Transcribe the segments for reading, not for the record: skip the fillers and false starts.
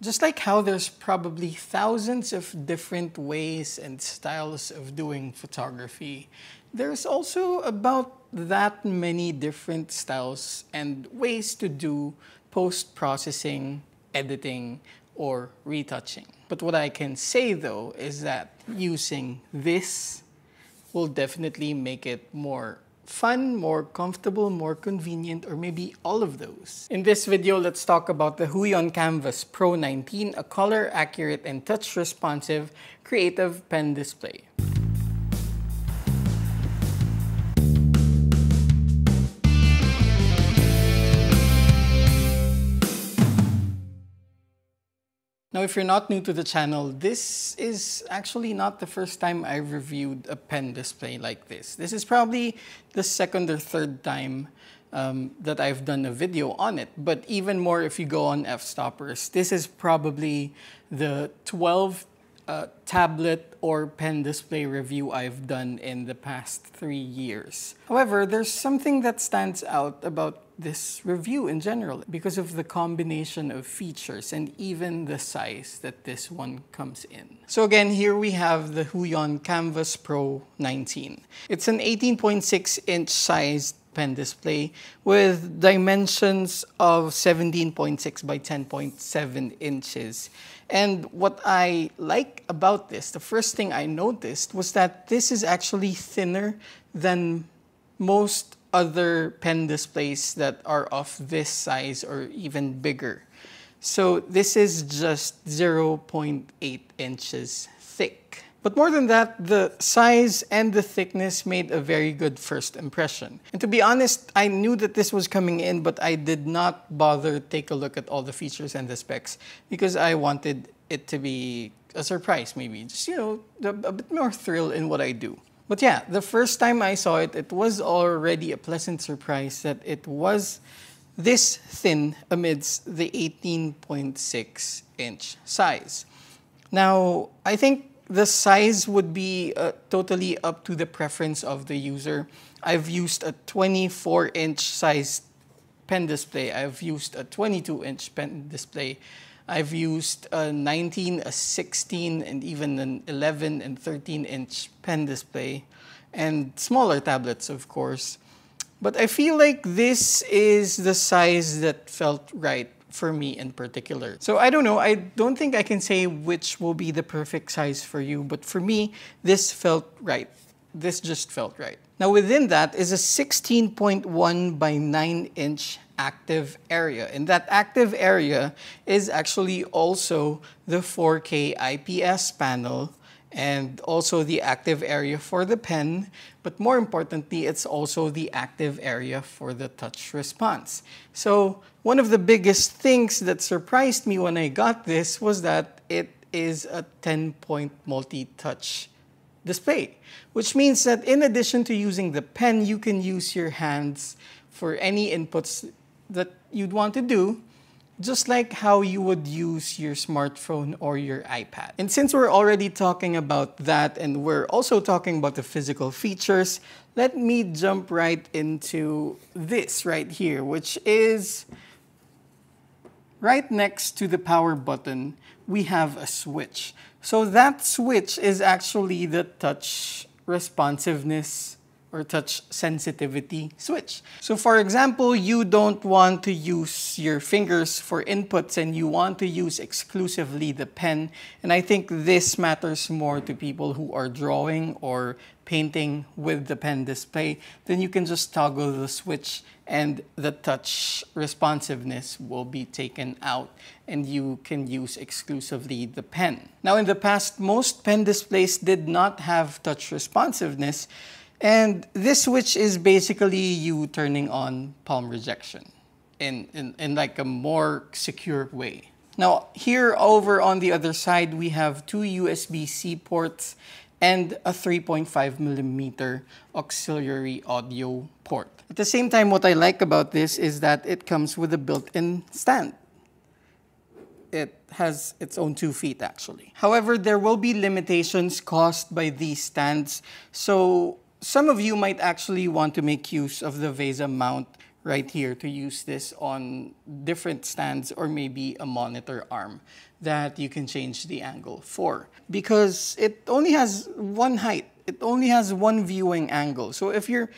Just like how there's probably thousands of different ways and styles of doing photography, there's also about that many different styles and ways to do post-processing, editing, or retouching. But what I can say though is that using this will definitely make it more fun, more comfortable, more convenient, or maybe all of those. In this video, let's talk about the Huion Kamvas Pro 19, a color accurate and touch responsive creative pen display. Now, if you're not new to the channel, this is actually not the first time I've reviewed a pen display like this. This is probably the second or third time that I've done a video on it. But even more if you go on F-stoppers, this is probably the 12th tablet or pen display review I've done in the past 3 years. However, there's something that stands out about this review in general because of the combination of features and even the size that this one comes in. So again, here we have the Huion Kamvas Pro 19. It's an 18.6-inch sized pen display with dimensions of 17.6 by 10.7 inches. And what I like about this, the first thing I noticed was that this is actually thinner than most other pen displays that are of this size or even bigger. So this is just 0.8 inches thick. But more than that, the size and the thickness made a very good first impression. And to be honest, I knew that this was coming in, but I did not bother take a look at all the features and the specs because I wanted it to be a surprise maybe. Just, you know, a bit more thrill in what I do. But yeah, the first time I saw it, it was already a pleasant surprise that it was this thin amidst the 18.6-inch size. Now, I think the size would be totally up to the preference of the user. I've used a 24-inch sized pen display. I've used a 22-inch pen display. I've used a 19, a 16, and even an 11 and 13-inch pen display, and smaller tablets, of course. But I feel like this is the size that felt right for me in particular. So I don't know, I don't think I can say which will be the perfect size for you, but for me, this felt right. This just felt right. Now within that is a 16.1 by 9-inch active area. And that active area is actually also the 4K IPS panel and also the active area for the pen. But more importantly, it's also the active area for the touch response. So one of the biggest things that surprised me when I got this was that it is a 10-point multi-touch display, which means that in addition to using the pen, you can use your hands for any inputs that you'd want to do, just like how you would use your smartphone or your iPad. And since we're already talking about that and we're also talking about the physical features, let me jump right into this right here, which is right next to the power button, we have a switch. So that switch is actually the touch responsiveness or touch sensitivity switch. So for example, you don't want to use your fingers for inputs and you want to use exclusively the pen. And I think this matters more to people who are drawing or painting with the pen display. Then you can just toggle the switch and the touch responsiveness will be taken out and you can use exclusively the pen. Now in the past, most pen displays did not have touch responsiveness. And this switch is basically you turning on palm rejection in like a more secure way. Now here over on the other side, we have two USB-C ports and a 3.5mm auxiliary audio port. At the same time, what I like about this is that it comes with a built-in stand. It has its own 2 feet actually. However, there will be limitations caused by these stands. So some of you might actually want to make use of the VESA mount right here to use this on different stands or maybe a monitor arm that you can change the angle for. Because it only has one height. It only has one viewing angle. So if you're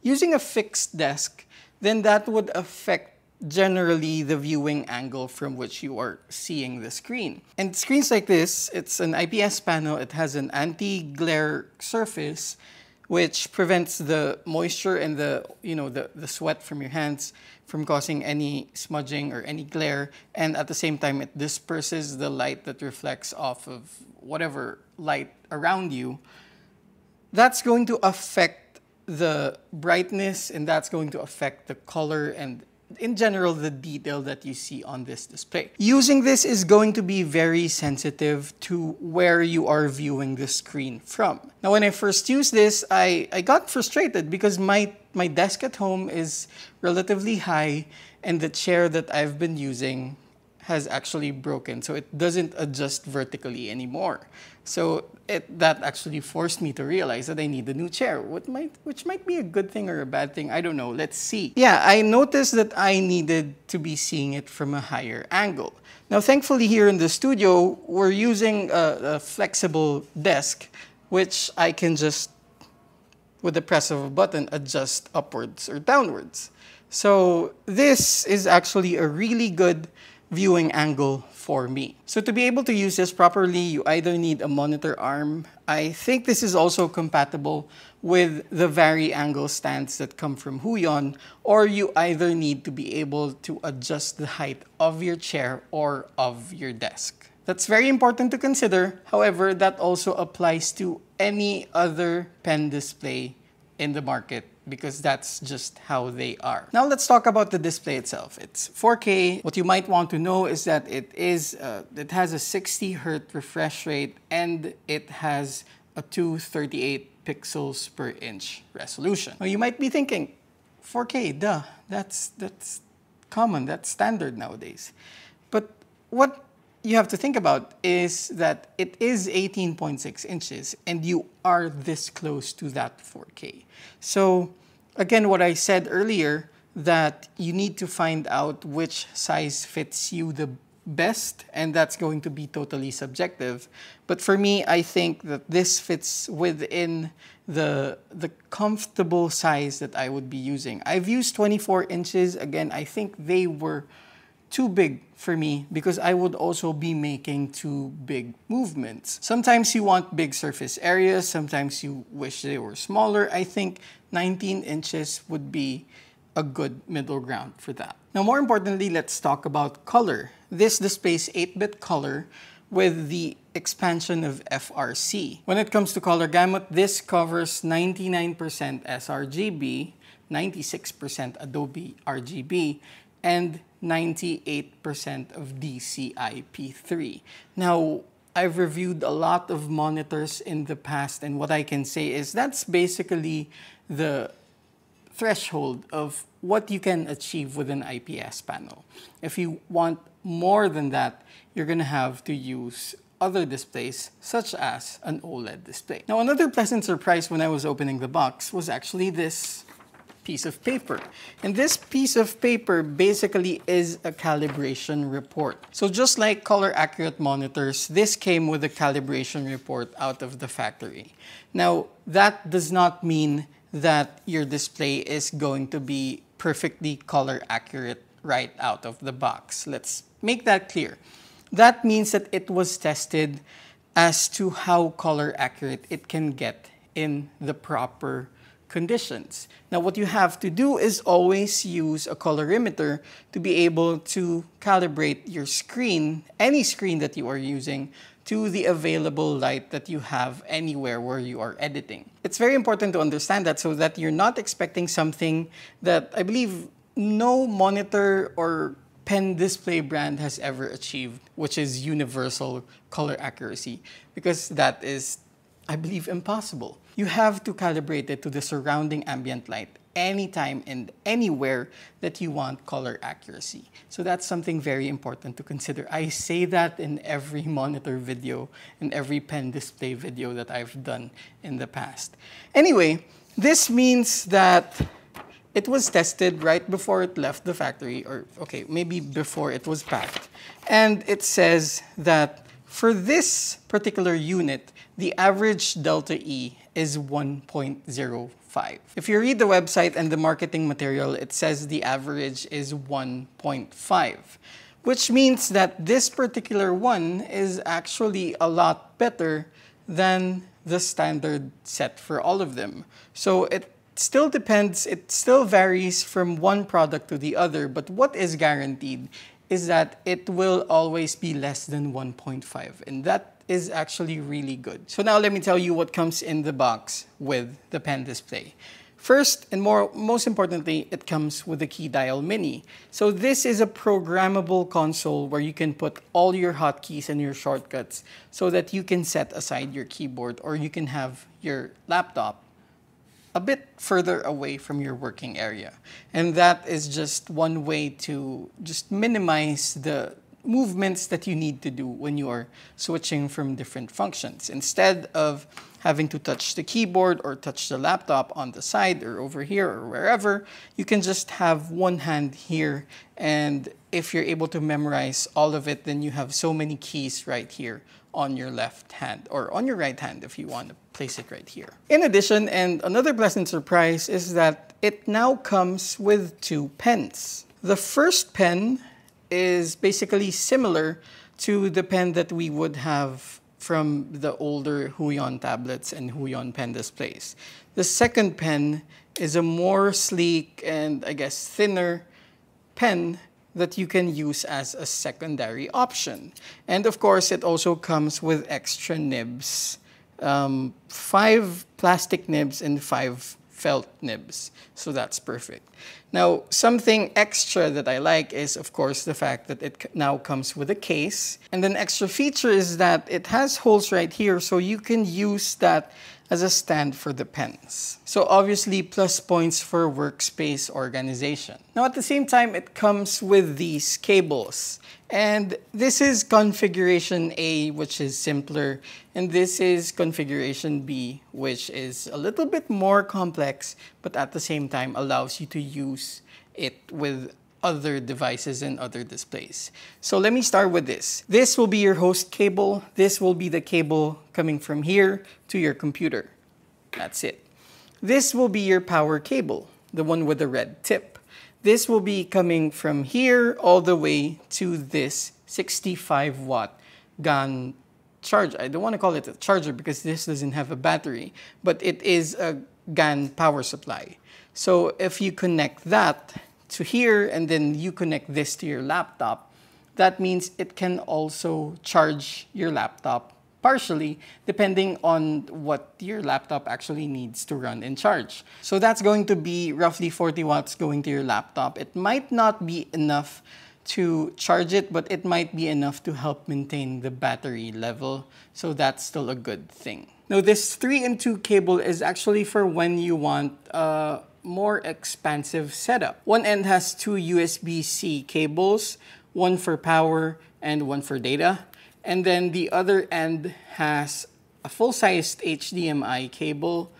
using a fixed desk, then that would affect generally the viewing angle from which you are seeing the screen. And screens like this, it's an IPS panel. It has an anti-glare surface which prevents the moisture and the sweat from your hands from causing any smudging or any glare. And at the same time, it disperses the light that reflects off of whatever light around you. That's going to affect the brightness, and that's going to affect the color and in general, the detail that you see on this display. Using this is going to be very sensitive to where you are viewing the screen from. Now, when I first used this, I got frustrated because my desk at home is relatively high and the chair that I've been using has actually broken, so it doesn't adjust vertically anymore. So that actually forced me to realize that I need a new chair, which might be a good thing or a bad thing. I don't know. Let's see. Yeah, I noticed that I needed to be seeing it from a higher angle. Now, thankfully, here in the studio, we're using a flexible desk, which I can just, with the press of a button, adjust upwards or downwards. So this is actually a really good viewing angle for me. So to be able to use this properly, you either need a monitor arm. I think this is also compatible with the vari-angle stands that come from Huion, or you either need to be able to adjust the height of your chair or of your desk. That's very important to consider. However, that also applies to any other pen display in the market, because that's just how they are. Now let's talk about the display itself. It's 4K. What you might want to know is that it has a 60 Hz refresh rate and it has a 238 pixels per inch resolution. Now you might be thinking, 4K, duh, that's common, that's standard nowadays. But what you have to think about is that it is 18.6 inches and you are this close to that 4K. So again, what I said earlier, that you need to find out which size fits you the best, and that's going to be totally subjective. But for me, I think that this fits within the comfortable size that I would be using. I've used 24 inches. Again, I think they were too big for me because I would also be making too big movements. Sometimes you want big surface areas, sometimes you wish they were smaller. I think 19 inches would be a good middle ground for that. Now, more importantly, let's talk about color. This displays 8-bit color with the expansion of FRC. When it comes to color gamut, this covers 99% sRGB, 96% Adobe RGB, and 98% of DCI-P3. Now, I've reviewed a lot of monitors in the past, and what I can say is that's basically the threshold of what you can achieve with an IPS panel. If you want more than that, you're going to have to use other displays, such as an OLED display. Now, another pleasant surprise when I was opening the box was actually this piece of paper. And this piece of paper basically is a calibration report. So just like color accurate monitors, this came with a calibration report out of the factory. Now, that does not mean that your display is going to be perfectly color accurate right out of the box. Let's make that clear. That means that it was tested as to how color accurate it can get in the proper conditions. Now, what you have to do is always use a colorimeter to be able to calibrate your screen, any screen that you are using, to the available light that you have anywhere where you are editing. It's very important to understand that so that you're not expecting something that I believe no monitor or pen display brand has ever achieved, which is universal color accuracy, because that is, I believe, impossible. You have to calibrate it to the surrounding ambient light anytime and anywhere that you want color accuracy. So that's something very important to consider. I say that in every monitor video and every pen display video that I've done in the past. Anyway, this means that it was tested right before it left the factory, or okay, maybe before it was packed. And it says that for this particular unit, the average delta E is 1.05. If you read the website and the marketing material, it says the average is 1.5, which means that this particular one is actually a lot better than the standard set for all of them. So it still depends, it still varies from one product to the other, but what is guaranteed is that it will always be less than 1.5, and that is actually really good. So now let me tell you what comes in the box with the pen display. First, and most importantly, it comes with the key dial mini. So this is a programmable console where you can put all your hotkeys and your shortcuts so that you can set aside your keyboard, or you can have your laptop a bit further away from your working area. And that is just one way to just minimize the movements that you need to do when you are switching from different functions. Instead of having to touch the keyboard or touch the laptop on the side or over here or wherever, you can just have one hand here, and if you're able to memorize all of it, then you have so many keys right here on your left hand, or on your right hand if you want to place it right here. In addition, and another pleasant surprise, is that it now comes with two pens. The first pen is basically similar to the pen that we would have from the older Huion tablets and Huion pen displays. The second pen is a more sleek and, I guess, thinner pen that you can use as a secondary option. And of course, it also comes with extra nibs. 5 plastic nibs and 5 felt nibs. So that's perfect. Now, something extra that I like is, of course, the fact that it now comes with a case. And an extra feature is that it has holes right here, so you can use that as a stand for the pens. So obviously, plus points for workspace organization. Now, at the same time, it comes with these cables. And this is configuration A, which is simpler, and this is configuration B, which is a little bit more complex, but at the same time allows you to use it with other devices and other displays. So let me start with this. This will be your host cable. This will be the cable coming from here to your computer. That's it. This will be your power cable, the one with the red tip. This will be coming from here all the way to this 65-watt GAN charger. I don't want to call it a charger because this doesn't have a battery, but it is a GAN power supply. So if you connect that to here and then you connect this to your laptop, that means it can also charge your laptop partially, depending on what your laptop actually needs to run and charge. So that's going to be roughly 40 watts going to your laptop. It might not be enough to charge it, but it might be enough to help maintain the battery level. So that's still a good thing. Now, this 3-in-2 cable is actually for when you want a more expansive setup. One end has 2 USB-C cables, one for power and one for data. And then the other end has a full-sized HDMI cable,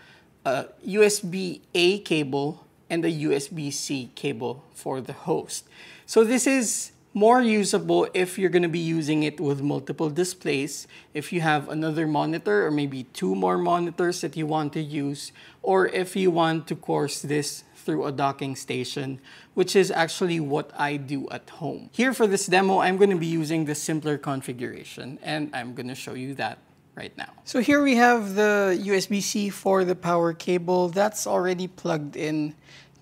a USB-A cable, and a USB-C cable for the host. So this is more usable if you're going to be using it with multiple displays, if you have another monitor or maybe 2 more monitors that you want to use, or if you want to course this through a docking station, which is actually what I do at home. Here for this demo, I'm going to be using the simpler configuration, and I'm going to show you that right now. So here we have the USB-C for the power cable. That's already plugged in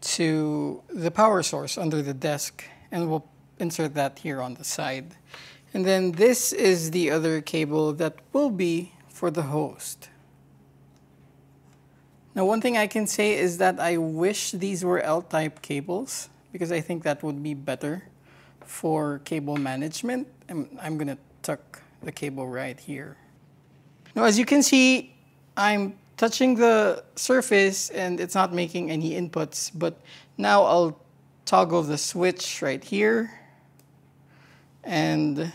to the power source under the desk, and we'll insert that here on the side. And then this is the other cable that will be for the host. Now, one thing I can say is that I wish these were L-type cables because I think that would be better for cable management. I'm going to tuck the cable right here. Now, as you can see, I'm touching the surface and it's not making any inputs, but now I'll toggle the switch right here and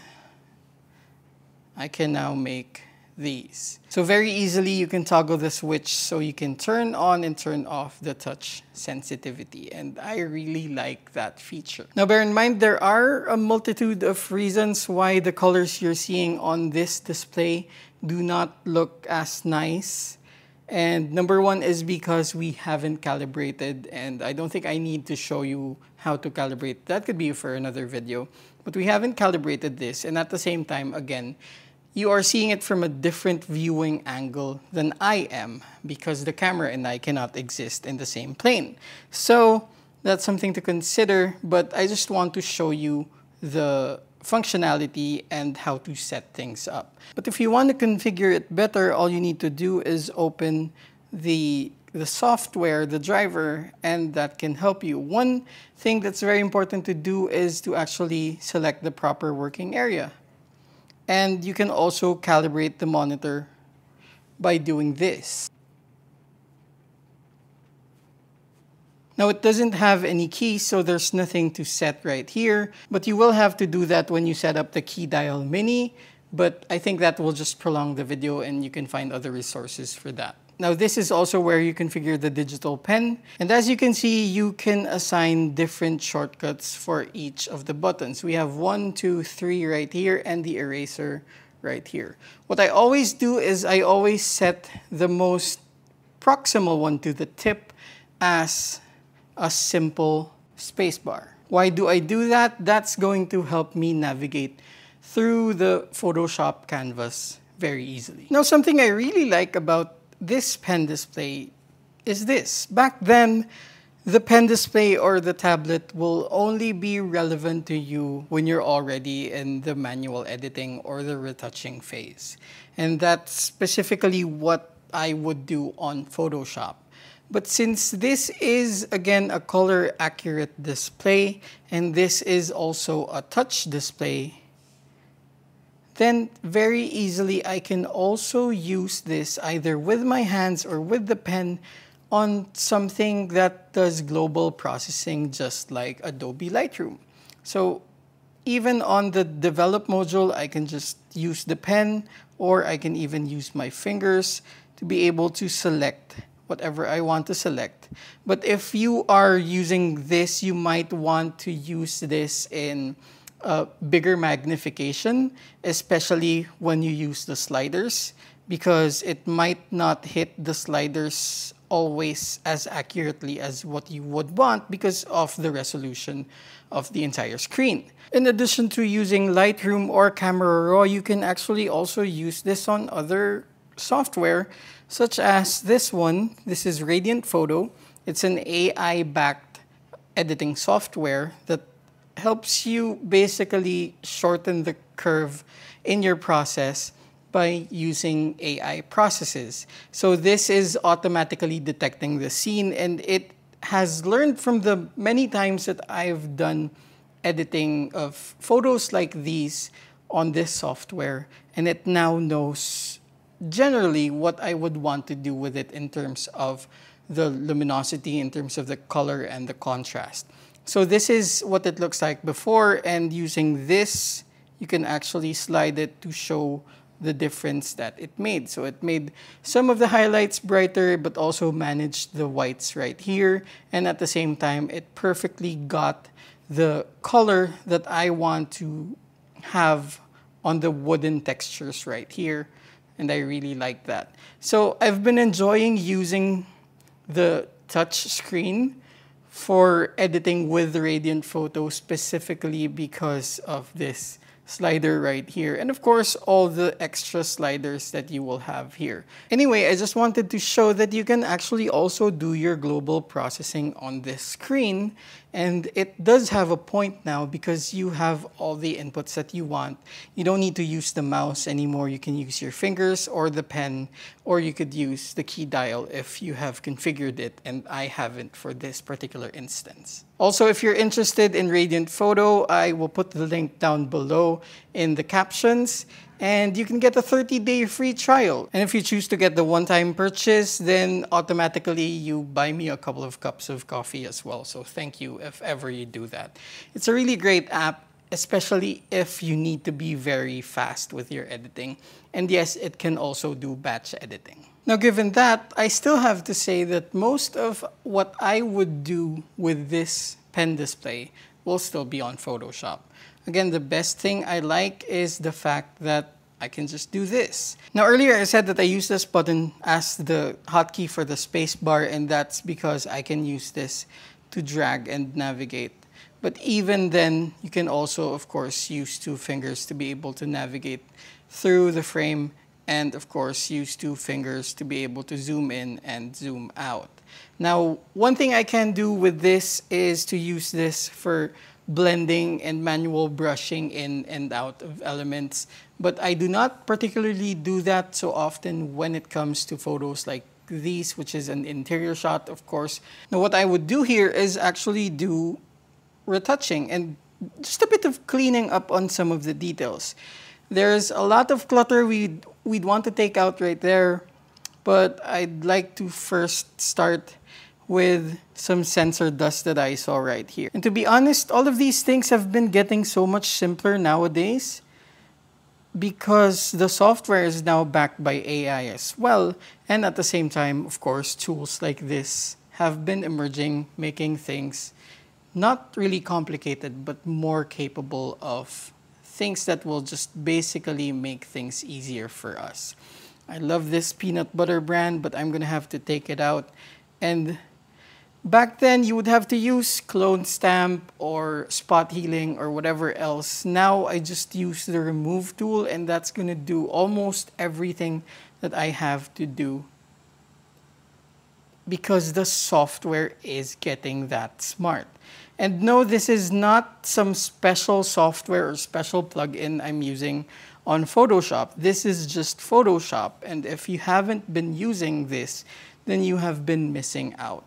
I can now make these. So very easily you can toggle the switch so you can turn on and turn off the touch sensitivity, and I really like that feature. Now bear in mind, there are a multitude of reasons why the colors you're seeing on this display do not look as nice. And number one is because we haven't calibrated, and I don't think I need to show you how to calibrate. That could be for another video. But we haven't calibrated this, and at the same time, again, you are seeing it from a different viewing angle than I am, because the camera and I cannot exist in the same plane. So that's something to consider, but I just want to show you the functionality and how to set things up. But if you want to configure it better, all you need to do is open the software, the driver, and that can help you. One thing that's very important to do is to actually select the proper working area. And you can also calibrate the monitor by doing this. Now it doesn't have any keys, so there's nothing to set right here, but you will have to do that when you set up the key dial mini, but I think that will just prolong the video and you can find other resources for that. Now this is also where you configure the digital pen, and as you can see, you can assign different shortcuts for each of the buttons. We have 1, 2, 3 right here, and the eraser right here. What I always do is I always set the most proximal one to the tip as a simple spacebar. Why do I do that? That's going to help me navigate through the Photoshop canvas very easily. Now, something I really like about this pen display is this. Back then, the pen display or the tablet will only be relevant to you when you're already in the manual editing or the retouching phase. And that's specifically what I would do on Photoshop. But since this is, again, a color accurate display, and this is also a touch display, then very easily I can also use this either with my hands or with the pen on something that does global processing, just like Adobe Lightroom. So even on the develop module, I can just use the pen, or I can even use my fingers to be able to select whatever I want to select. But if you are using this, you might want to use this in bigger magnification, especially when you use the sliders, because it might not hit the sliders always as accurately as what you would want because of the resolution of the entire screen. In addition to using Lightroom or Camera Raw, you can actually also use this on other software, such as this one. This is Radiant Photo. It's an AI-backed editing software that helps you basically shorten the curve in your process by using AI processes. So this is automatically detecting the scene, and it has learned from the many times that I've done editing of photos like these on this software, and it now knows generally what I would want to do with it in terms of the luminosity, in terms of the color and the contrast. So this is what it looks like before, and using this, you can actually slide it to show the difference that it made. So it made some of the highlights brighter, but also managed the whites right here. And at the same time, it perfectly got the color that I want to have on the wooden textures right here. And I really like that. So I've been enjoying using the touch screen for editing with Radiant Photo, specifically because of this slider right here, and of course all the extra sliders that you will have here. Anyway, I just wanted to show that you can actually also do your global processing on this screen, and it does have a point now because you have all the inputs that you want. You don't need to use the mouse anymore. You can use your fingers or the pen, or you could use the key dial if you have configured it, and I haven't for this particular instance. Also, if you're interested in Radiant Photo, I will put the link down below in the captions, and you can get a 30-day free trial. And if you choose to get the one-time purchase, then automatically you buy me a couple of cups of coffee as well. So thank you if ever you do that. It's a really great app, especially if you need to be very fast with your editing. And yes, it can also do batch editing. Now, given that, I still have to say that most of what I would do with this pen display will still be on Photoshop. Again, the best thing I like is the fact that I can just do this. Now, earlier I said that I use this button as the hotkey for the space bar, and that's because I can use this to drag and navigate. But even then, you can also, of course, use two fingers to be able to navigate through the frame, and of course, use two fingers to be able to zoom in and zoom out. Now, one thing I can do with this is to use this for blending and manual brushing in and out of elements, but I do not particularly do that so often when it comes to photos like these, which is an interior shot, of course. Now, what I would do here is actually do retouching and just a bit of cleaning up on some of the details. There's a lot of clutter we'd want to take out right there, but I'd like to first start with some sensor dust that I saw right here. And to be honest, all of these things have been getting so much simpler nowadays because the software is now backed by AI as well. And at the same time, of course, tools like this have been emerging, making things not really complicated, but more capable of things that will just basically make things easier for us. I love this peanut butter brand, but I'm gonna have to take it out. And back then, you would have to use clone stamp or spot healing or whatever else. Now, I just use the remove tool, and that's gonna do almost everything that I have to do because the software is getting that smart. And no, this is not some special software or special plugin I'm using on Photoshop. This is just Photoshop. And if you haven't been using this, then you have been missing out.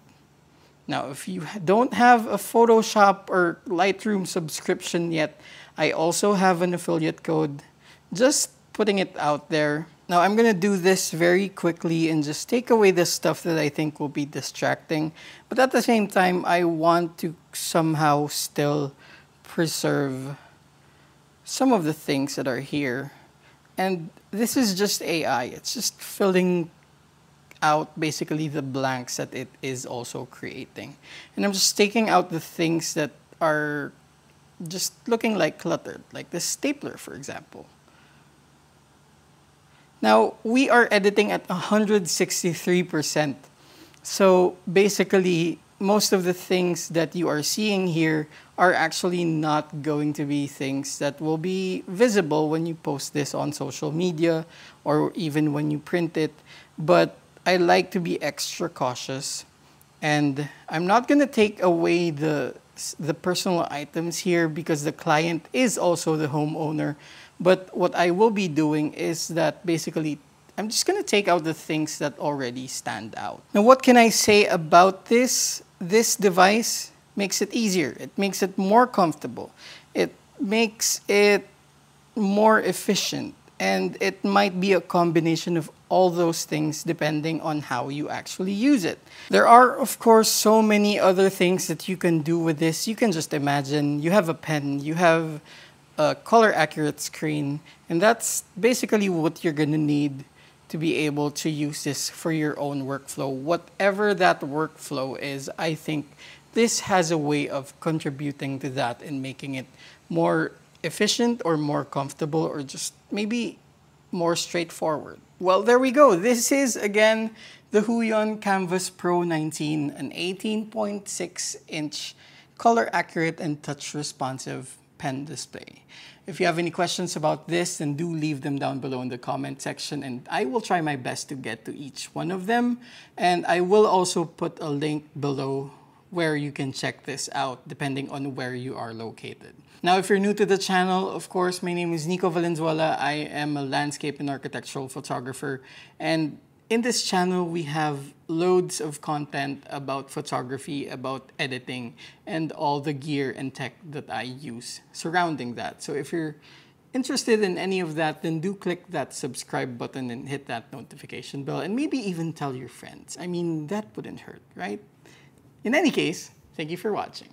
Now, if you don't have a Photoshop or Lightroom subscription yet, I also have an affiliate code. Just putting it out there. Now, I'm going to do this very quickly and just take away the stuff that I think will be distracting. But at the same time, I want to somehow still preserve some of the things that are here. And this is just AI. It's just filling out basically the blanks that it is also creating. And I'm just taking out the things that are just looking like cluttered, like this stapler, for example. Now, we are editing at 163%. So basically, most of the things that you are seeing here are actually not going to be things that will be visible when you post this on social media or even when you print it. But I like to be extra cautious. And I'm not going to take away the personal items here because the client is also the homeowner. But what I will be doing is that basically, I'm just going to take out the things that already stand out. Now, what can I say about this? This device makes it easier. It makes it more comfortable. It makes it more efficient. And it might be a combination of all those things depending on how you actually use it. There are, of course, so many other things that you can do with this. You can just imagine you have a pen, you have a color accurate screen, and that's basically what you're gonna need to be able to use this for your own workflow. Whatever that workflow is, I think this has a way of contributing to that and making it more efficient or more comfortable or just maybe more straightforward. Well, there we go. This is, again, the Huion Kamvas Pro 19, an 18.6-inch color accurate and touch responsive pen display. If you have any questions about this, then do leave them down below in the comment section, and I will try my best to get to each one of them. And I will also put a link below where you can check this out depending on where you are located. Now, if you're new to the channel, of course, my name is Nicco Valenzuela. I am a landscape and architectural photographer, and in this channel, we have loads of content about photography, about editing, and all the gear and tech that I use surrounding that. So if you're interested in any of that, then do click that subscribe button and hit that notification bell, and maybe even tell your friends. I mean, that wouldn't hurt, right? In any case, thank you for watching.